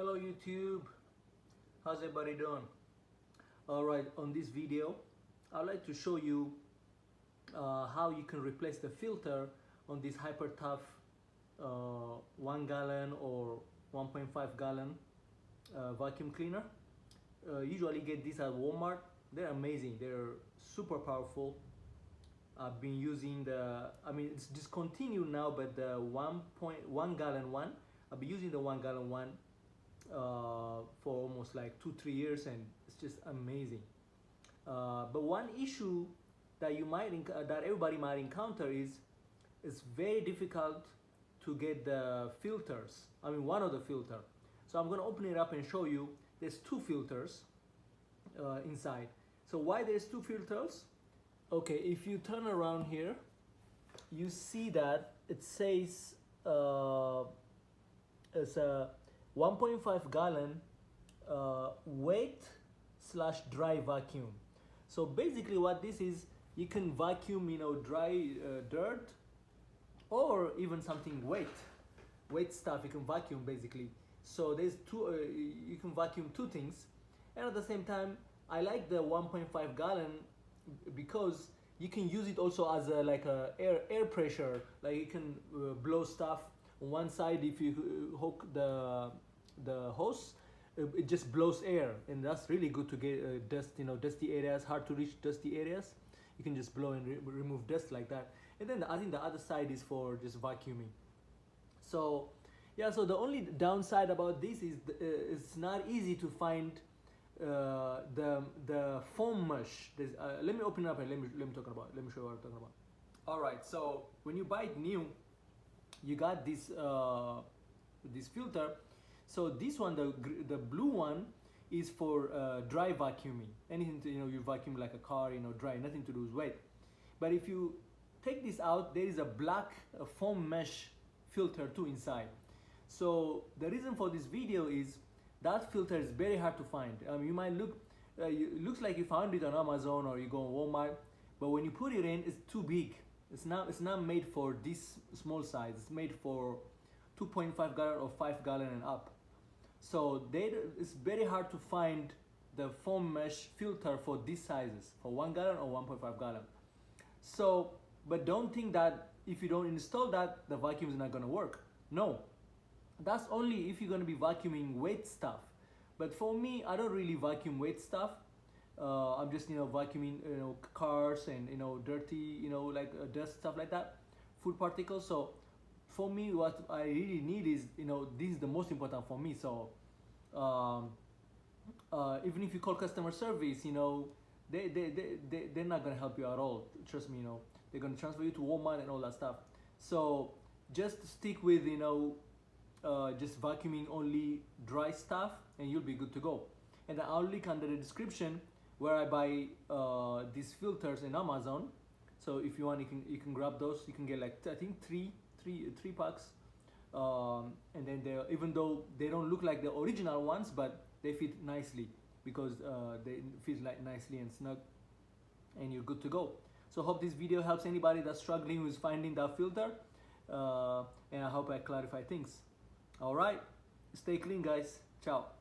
Hello YouTube, how's everybody doing? Alright, on this video I'd like to show you how you can replace the filter on this Hyper Tough 1 gallon or 1.5 gallon vacuum cleaner. Usually get these at Walmart. They're amazing, they're super powerful. I've been using it's discontinued now, but the 1.1 gallon one, I've been using the 1 gallon one for almost like 2-3 years, and it's just amazing. But one issue that that everybody might encounter is it's very difficult to get the filters. One of the filter. So I'm gonna open it up and show you. There's two filters inside. So why there's two filters? Okay, if you turn around here, you see that it says it's a 1.5 gallon wet/dry vacuum. So basically what this is, you can vacuum dry dirt or even something wet stuff. You can vacuum basically. So there's two, you can vacuum two things. And at the same time, I like the 1.5 gallon because you can use it also as a air pressure. Like you can blow stuff on one side. If you hook the hose, it just blows air, and that's really good to get dusty areas, hard to reach dusty areas. You can just blow and remove dust like that. And then I think the other side is for just vacuuming. So yeah, so the only downside about this is it's not easy to find the foam mesh. Let me open it up and let me show you what I'm talking about. All right, so when you buy it new, you got this this filter. So this one, the blue one, is for dry vacuuming. Anything you vacuum like a car, dry, nothing to do with wet. But if you take this out, there is a black foam mesh filter too inside. So the reason for this video is that filter is very hard to find. You might look, it looks like you found it on Amazon or you go on Walmart, but when you put it in, it's too big. It's not made for this small size. It's made for 2.5 gallon or 5 gallon and up. So it's very hard to find the foam mesh filter for these sizes, for 1 gallon or 1.5 gallon. So, but don't think that if you don't install that, the vacuum is not gonna work. No, that's only if you're gonna be vacuuming wet stuff. But for me, I don't really vacuum wet stuff. I'm just vacuuming cars and dirty dust, stuff like that, food particles. So for me, what I really need is this is the most important for me. So even if you call customer service, they're not gonna help you at all. Trust me, they're gonna transfer you to Walmart and all that stuff. So just stick with just vacuuming only dry stuff, and you'll be good to go. And I'll link under the description where I buy these filters in Amazon. So if you want, you can grab those. You can get I think three packs, and then even though they don't look like the original ones, but they fit nicely because they fit nicely and snug, and you're good to go. So hope this video helps anybody that's struggling with finding that filter, and I hope I clarify things. All right, stay clean, guys. Ciao.